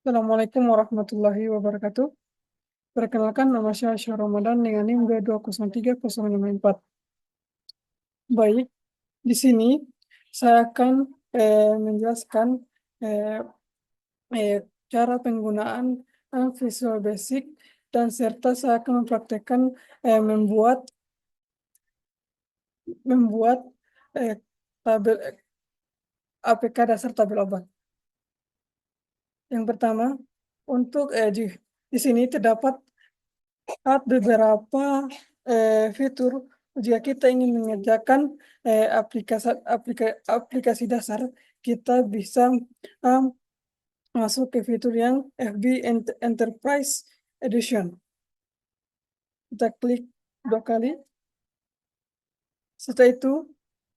Assalamualaikum warahmatullahi wabarakatuh. Perkenalkan, nama saya Syah Ramadan dengan NIM 2203054. Baik, di sini saya akan menjelaskan eh, eh, cara penggunaan Visual Basic dan serta saya akan mempraktekkan membuat membuat eh, tabel APK dasar tabel obat. Yang pertama, untuk di sini terdapat beberapa fitur jika kita ingin mengerjakan aplikasi dasar, kita bisa um, masuk ke fitur yang FB Enterprise Edition. Kita klik 2 kali. Setelah itu,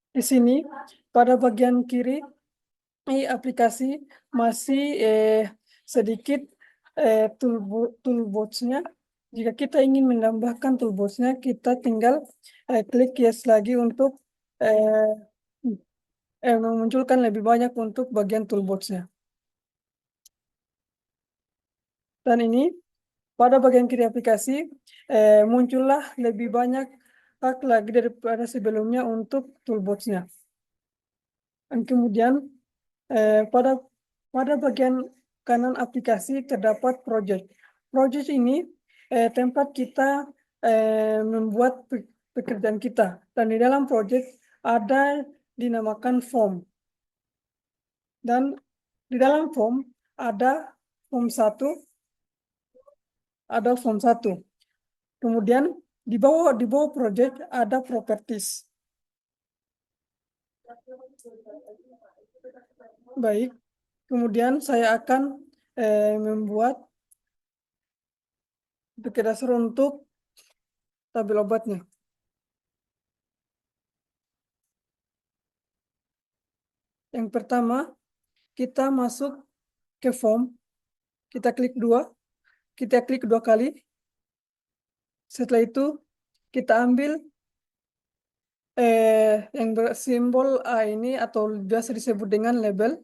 di sini pada bagian kiri aplikasi masih sedikit toolbox-nya. Jika kita ingin menambahkan toolbox-nya, kita tinggal klik yes lagi untuk eh, memunculkan lebih banyak untuk bagian toolbox-nya. Dan ini pada bagian kiri aplikasi muncullah lebih banyak hak lagi daripada sebelumnya untuk toolbox-nya. Dan kemudian pada bagian kanan aplikasi terdapat project. Project ini tempat kita membuat pekerjaan kita. Dan di dalam project ada dinamakan form. Dan di dalam form ada form 1, ada form 1. Kemudian di bawah project ada properties. Baik. Kemudian saya akan membuat pakai dasar untuk tabel obatnya. Yang pertama, kita masuk ke form, kita klik 2 kali. Setelah itu, kita ambil yang bersimbol A ini atau biasa disebut dengan label.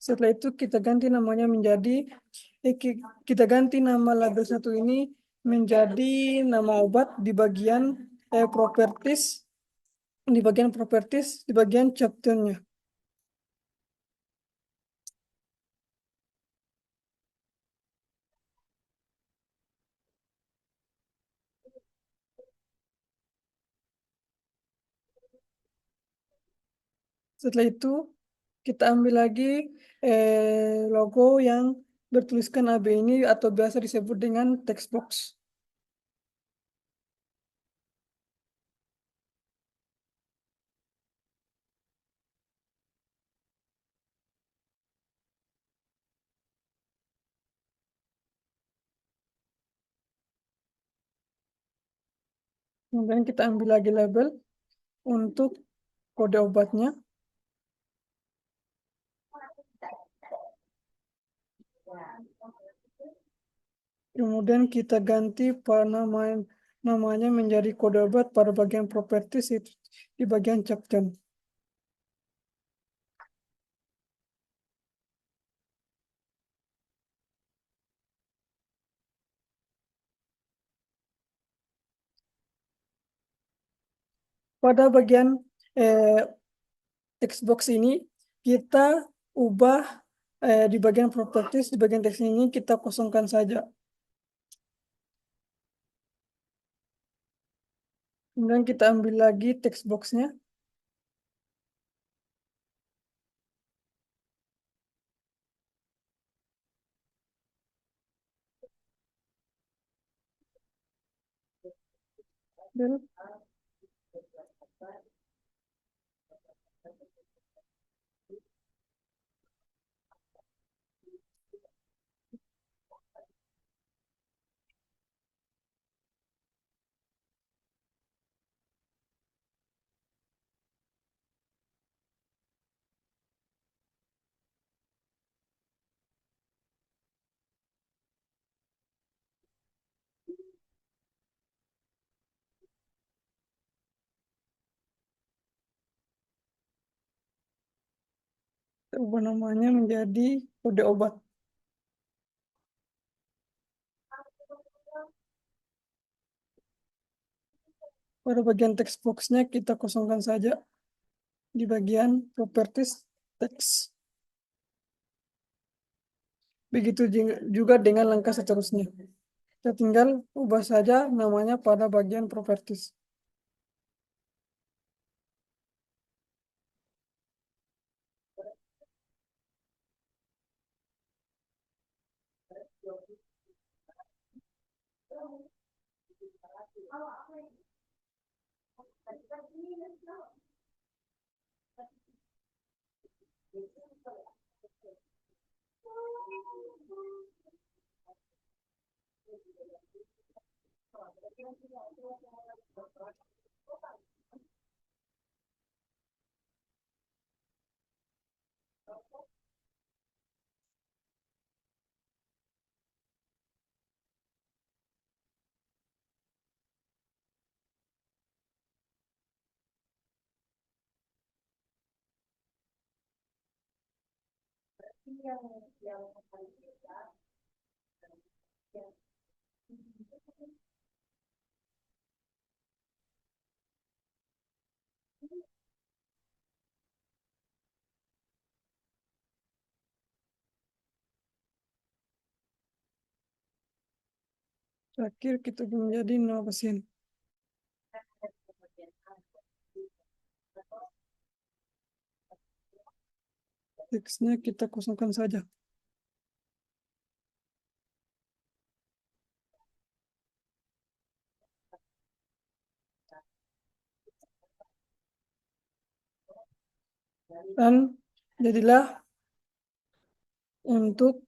Setelah itu kita ganti namanya menjadi kita ganti nama label 1 ini menjadi nama obat di bagian properties, di bagian chapternya. Setelah itu kita ambil lagi logo yang bertuliskan AB ini atau biasa disebut dengan text box. Kemudian kita ambil lagi label untuk kode obatnya. Kemudian kita ganti namanya menjadi kode obat pada bagian properties itu di bagian chapter. Pada bagian eh, text box ini kita ubah di bagian properties, di bagian teks ini kita kosongkan saja. Kemudian kita ambil lagi text box-nya. Dan ubah namanya menjadi kode obat. Pada bagian text box-nya kita kosongkan saja di bagian properties text. Begitu juga dengan langkah seterusnya. Kita tinggal ubah saja namanya pada bagian properties. Terakhir kita menjadi nama pasien. Teksnya kita kosongkan saja. Dan jadilah untuk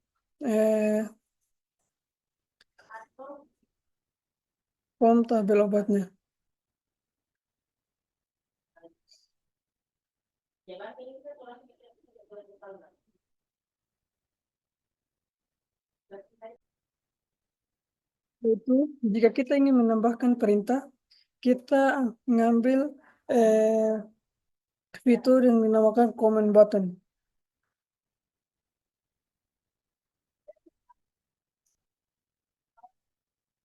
form tabel obatnya. Yaitu jika kita ingin menambahkan perintah, kita mengambil fitur yang dinamakan comment button.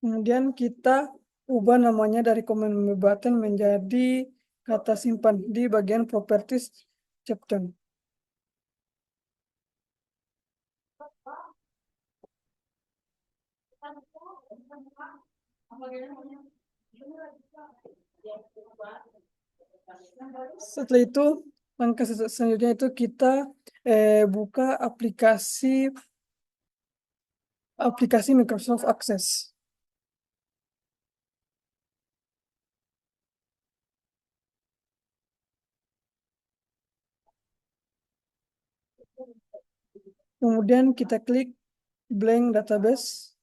Kemudian kita ubah namanya dari comment button menjadi kata simpan di bagian properties chapter. Setelah itu, langkah selanjutnya itu kita buka aplikasi Microsoft Access. Kemudian kita klik blank database.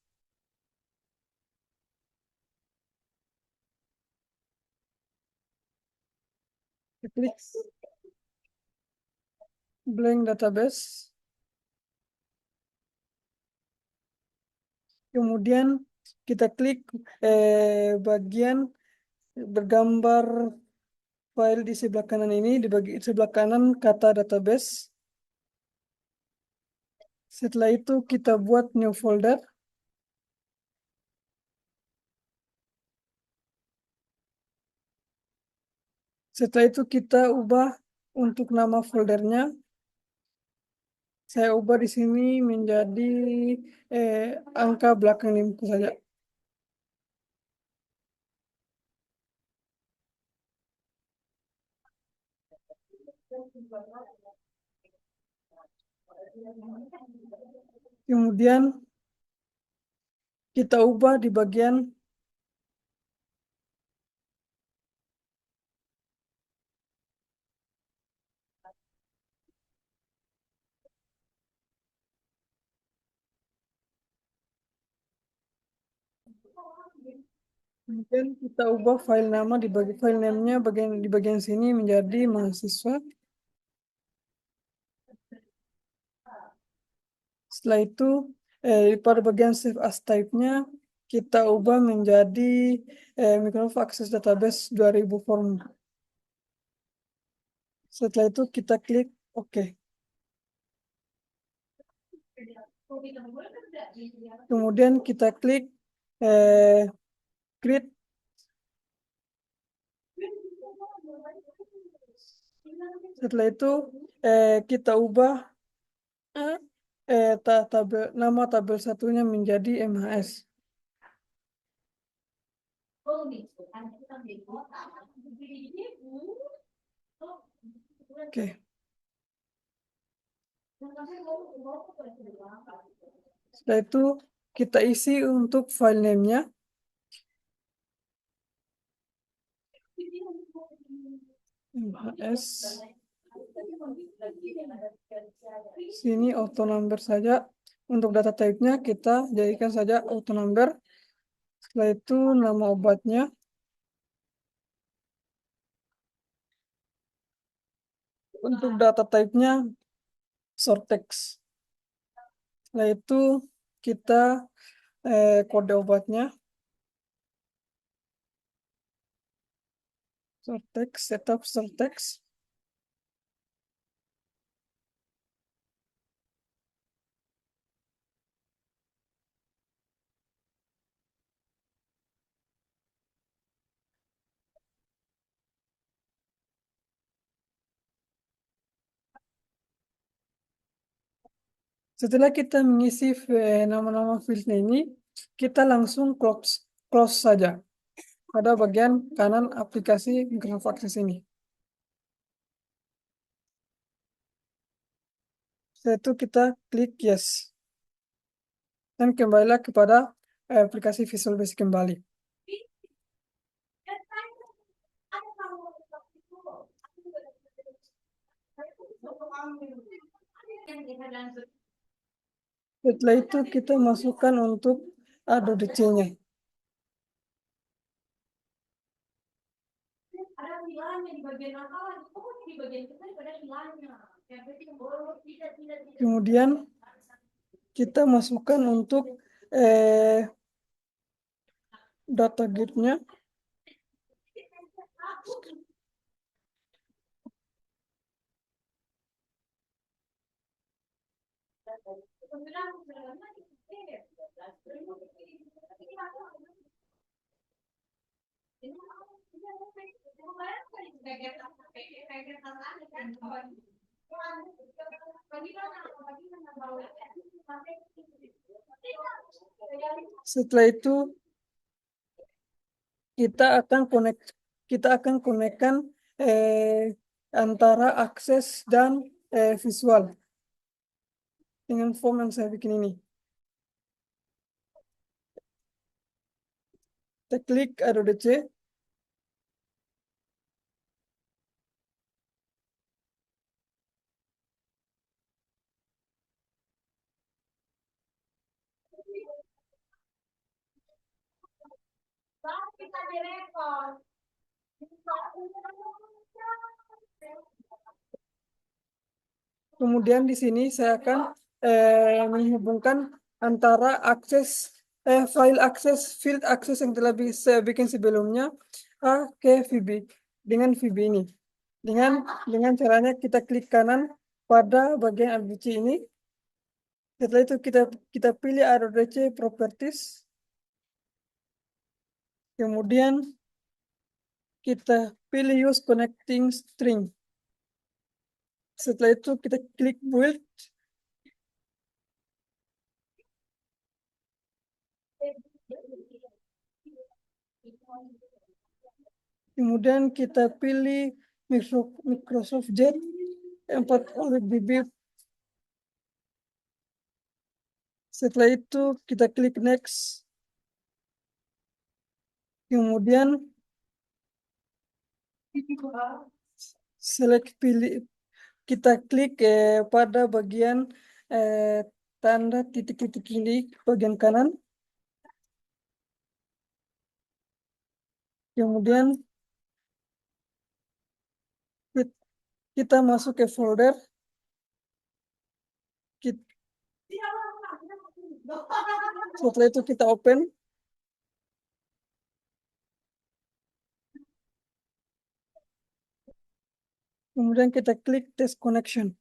Kita klik blank database. Kemudian kita klik bagian bergambar file di sebelah kanan ini, di sebelah kanan kata database. Setelah itu kita buat new folder. Setelah itu kita ubah untuk nama foldernya. Saya ubah di sini menjadi angka belakang ini saja. Kemudian kita ubah di bagian kemudian kita ubah file nama di file namanya di bagian sini menjadi mahasiswa. Setelah itu pada bagian save as type-nya kita ubah menjadi Microsoft Access Database 2000 form. Setelah itu kita klik OK. Kemudian kita klik create. Setelah itu kita ubah nama tabel satunya menjadi MHS. Oke. Setelah itu kita isi untuk file name-nya. MHS. Sini auto number saja. Untuk data type-nya kita jadikan saja auto number. Setelah itu nama obatnya. Untuk data type-nya short text. Setelah itu kita kode obatnya. Short text, setup short text. Setelah kita mengisi nama-nama fieldnya ini, kita langsung close saja pada bagian kanan aplikasi Microsoft Access ini. Setelah itu kita klik yes. Dan kembalilah kepada aplikasi Visual Basic kembali. Setelah itu kita masukkan untuk Adobe C-nya. Kemudian kita masukkan untuk data grid-nya. Setelah itu kita akan konekkan antara akses dan visual dengan form yang saya bikin ini. Kita klik Adobe C. Kemudian di sini saya akan menghubungkan antara file akses, field akses yang telah saya bikin sebelumnya ke VB dengan VB ini. Dengan caranya kita klik kanan pada bagian ABC ini. Setelah itu kita pilih Adobe Properties. Kemudian kita pilih Use Connecting String. Setelah itu kita klik Build. Kemudian kita pilih Microsoft Jet 400 GB. Setelah itu kita klik Next. Kemudian kita klik pada bagian tanda titik-titik ini bagian kanan. Kemudian kita masuk ke folder. Setelah itu kita open. Kemudian kita klik test connection.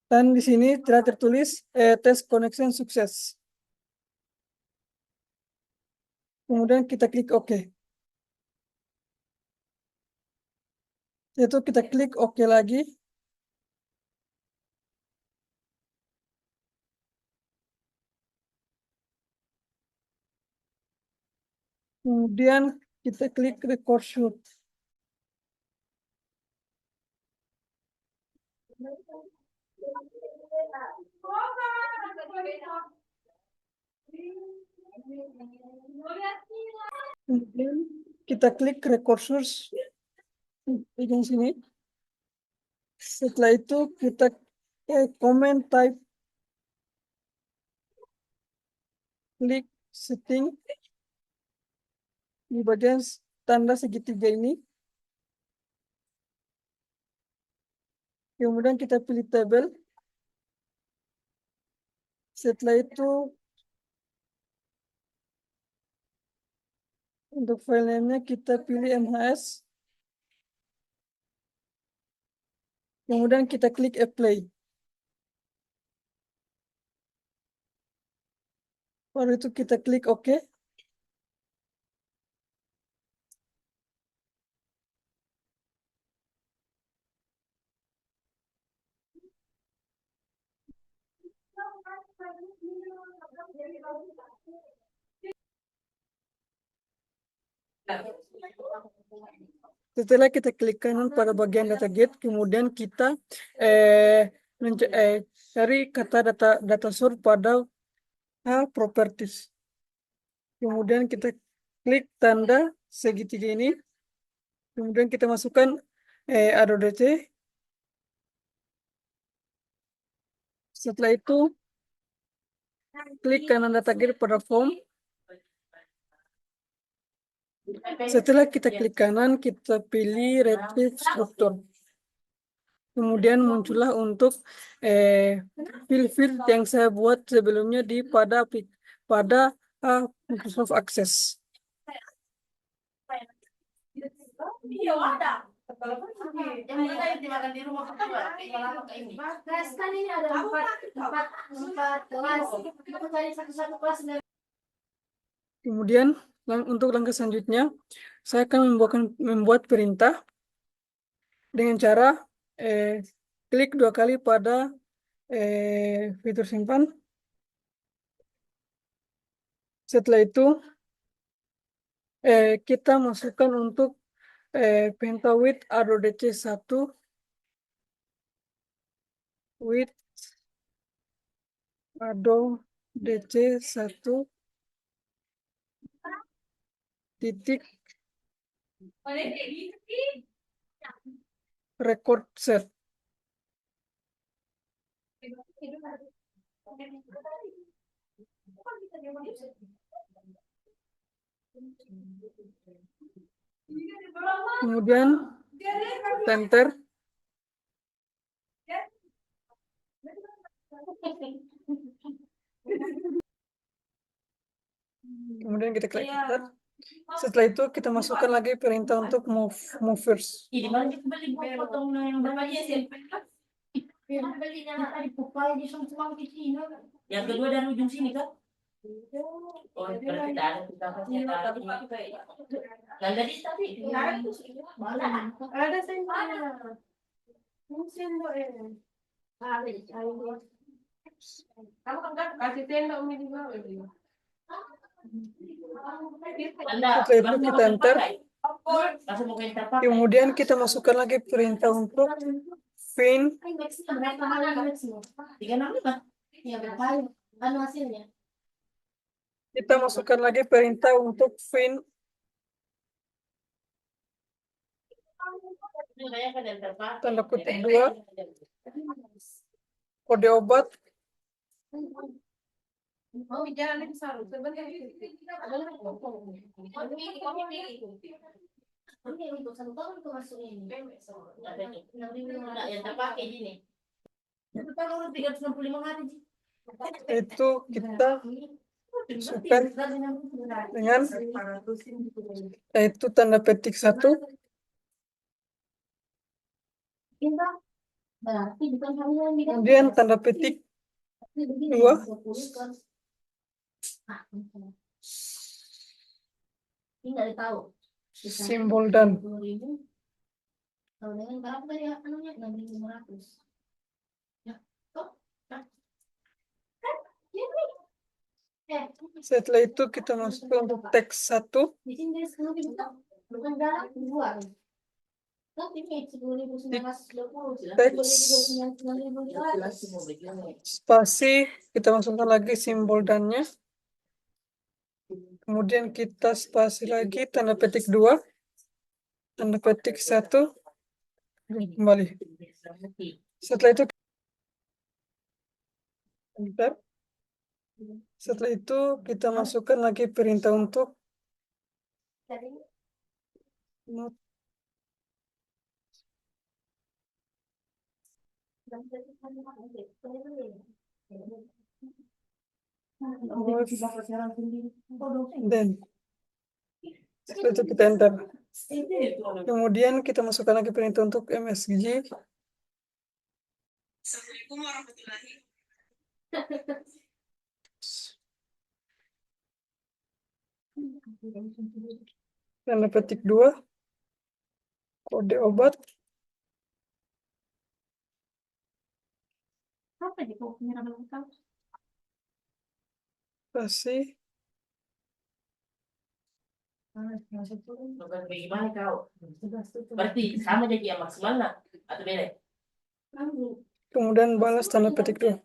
Dan di sini telah tertulis tes connection sukses. Kemudian kita klik OK. Yaitu kita klik OK lagi. Kemudian kita klik record shoot. Kemudian kita klik record source di sini. Setelah itu kita comment type, klik setting di bagian tanda segitiga ini. Kemudian kita pilih tabel. Setelah itu untuk file name-nya kita pilih MHS. Kemudian kita klik apply. Baru itu kita klik OK. Setelah kita klik kanan pada bagian data gate, kemudian kita cari kata data source pada properties. Kemudian kita klik tanda segitiga ini. Kemudian kita masukkan ADODC. Setelah itu klik kanan data gate pada form. Setelah kita klik kanan, kita pilih retrieve struktur. Kemudian muncullah untuk field yang saya buat sebelumnya pada Microsoft Access. Kemudian untuk langkah selanjutnya, saya akan membuat perintah dengan cara klik 2 kali pada fitur simpan. Setelah itu kita masukkan untuk perintah with ADODC 1 with ADODC 1 titik record set. Kemudian enter. Kemudian kita klik enter. Setelah itu kita masukkan lagi perintah untuk movers. Yang kedua dari ujung sini kan? Oh, berarti kita dari tadi. Ada kamu kan kasih tenda Umi juga. Setelah itu kita enter. Kemudian kita masukkan lagi perintah untuk fin. Kita masukkan lagi perintah untuk fin. Tanda kutip 2. Kode obat. Itu kita masukkan dengan itu tanda petik 1. Berarti bukan kamu yang bilang. Kemudian tanda petik Ini begini, 2, 20 kan. Ah, ini nggak tahu. simbol dan. 20.000. Kalau dengan berapa tadi anunya 6.500. Ya, toh? Nah, kan? Ini. Setelah itu kita masuk untuk teks 1. Di sini dia 10.000, bukan dalam dua. Kan ini 10.920. Teks spasi, kita masukkan lagi simbol dannya. Kemudian kita spasi lagi tanda petik 2, tanda petik 1, kembali. Setelah itu bentar. Setelah itu kita masukkan lagi perintah untuk not then. Setelah itu kita enter. Kemudian kita masukkan lagi perintah untuk MSG. Assalamualaikum warahmatullahi. Tanda petik 2, kode obat. Apa di pokoknya nama Kasih. bukan bagaimana kau? Berarti sama jadi yang maksimal nak? Atau beda? Kemudian balas tanda petik 2.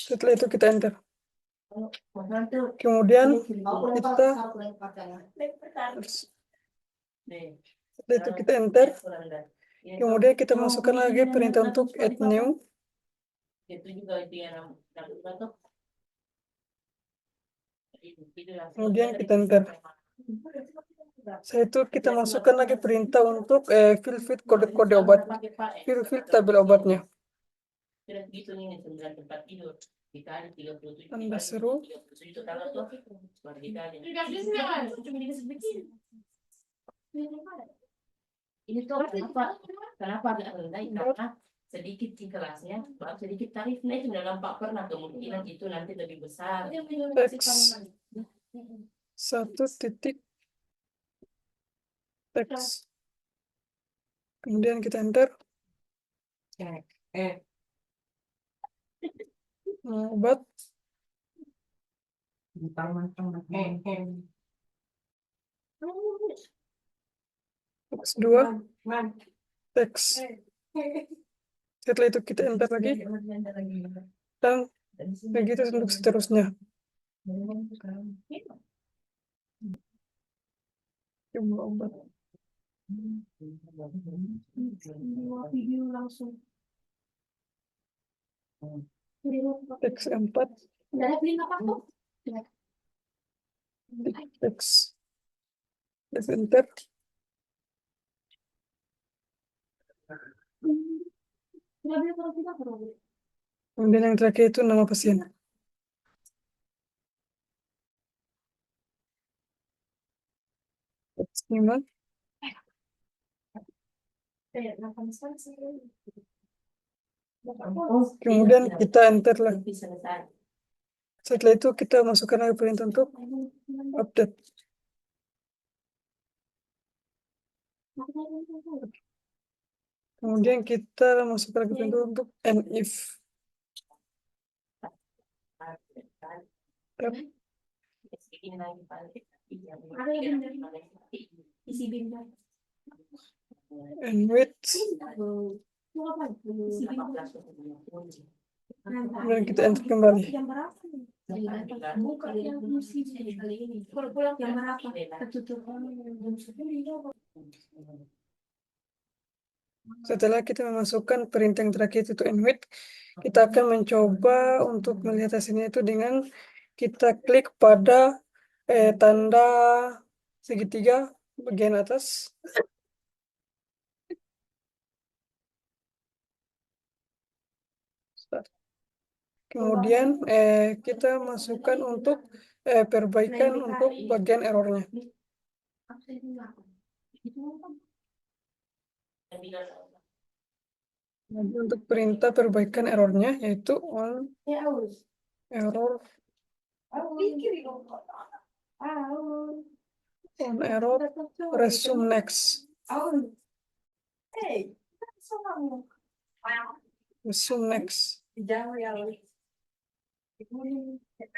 Setelah itu kita enter. Kemudian kita setelah itu kita enter. Kemudian kita masukkan lagi perintah untuk add new. Itu juga itu yang Kemudian kita enter. Setelah itu kita masukkan lagi perintah untuk fill kode-kode obat. Fill tabel obatnya. Tanda seru. Ini tuh kenapa agak rendah karena sedikit di kelasnya, baru sedikit tarifnya itu dalam Pak pernah kemungkinan itu nanti lebih besar. Teks 1 titik teks. Kemudian kita enter. Obat. Teks 2, teks. Setelah itu kita enter lagi. Dan begitu untuk seterusnya. Jumlah obat. Video langsung. Teks 4, Dari beli apa tuh? teks. Let's enter. Kemudian yang terakhir itu nama pasien. Teks 5. Kemudian kita enter lagi. Setelah itu kita masukkan lagi perintah untuk update. Kemudian kita masukkan lagi perintah untuk if. And wait. Kemudian kita enter kembali. Setelah kita memasukkan perintah yang terakhir itu enwit, kita akan mencoba untuk melihat hasilnya itu dengan kita klik pada tanda segitiga bagian atas. Kemudian kita masukkan untuk perbaikan untuk bagian errornya. Untuk perintah perbaikan errornya yaitu on Ya aus. error resume next. Resume next.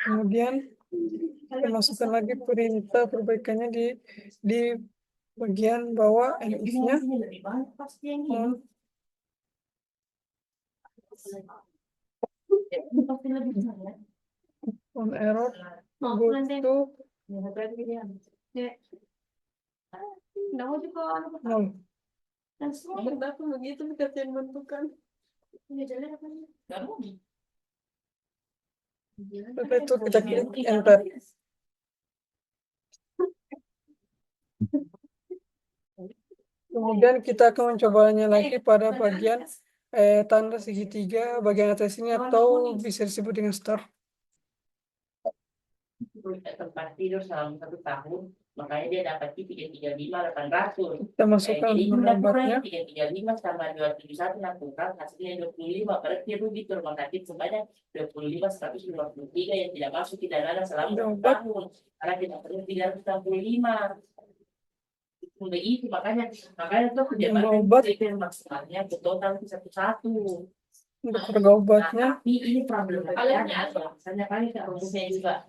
Kemudian kita masukkan lagi perintah perbaikannya di bagian bawah if-nya Ini lebih banyak pasti yang ini. on Ya, ini pasti lebih banyak. error Mau go nanti. to Ya, berarti dia. Ya. Nggak mau juga anu, Pak. 0. Dan semua Kenapa begitu dikatain bentukan? punya jalan apa nih? Nggak mau. Setelah itu kita klik enter. Kemudian kita akan mencobanya lagi pada bagian tanda segitiga bagian atas ini atau bisa disebut dengan star. Tempat tidur selama 1 tahun, makanya dia dapat 335.800. Kita masukkan Jadi nomor jumlah obatnya. kurang 335 tambah 271 lakukan hasilnya 25. Berarti dia rugi ke rumah sakit sebanyak 25.153 yang tidak masuk di dana selama 1 tahun. Karena kita perlu 365. Itu begitu makanya tuh Jumlah obat yang maksimalnya ke total itu 11. untuk harga obatnya Tapi ini problemnya misalnya kali kan rumusnya juga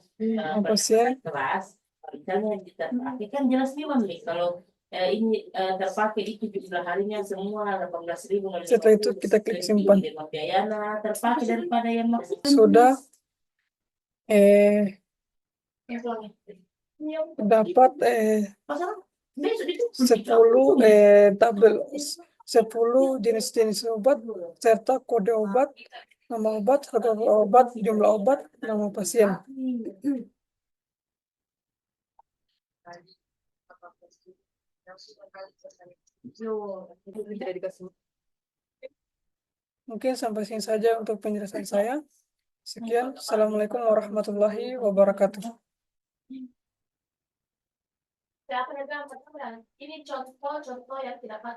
pasien keras. Misalnya kita pakai kan jelas memang nih kalau ini terpakai itu jumlah harinya semua 18.000. setelah itu kita klik simpan. Biayana terpakai daripada yang maksud Sudah dapat 10 tabel 10 jenis-jenis obat serta kode obat, nama obat, harga obat, jumlah obat, nama pasien. Mungkin sampai sini saja untuk penjelasan saya. Sekian, Assalamualaikum warahmatullahi wabarakatuh. Ini contoh-contoh yang tidak patut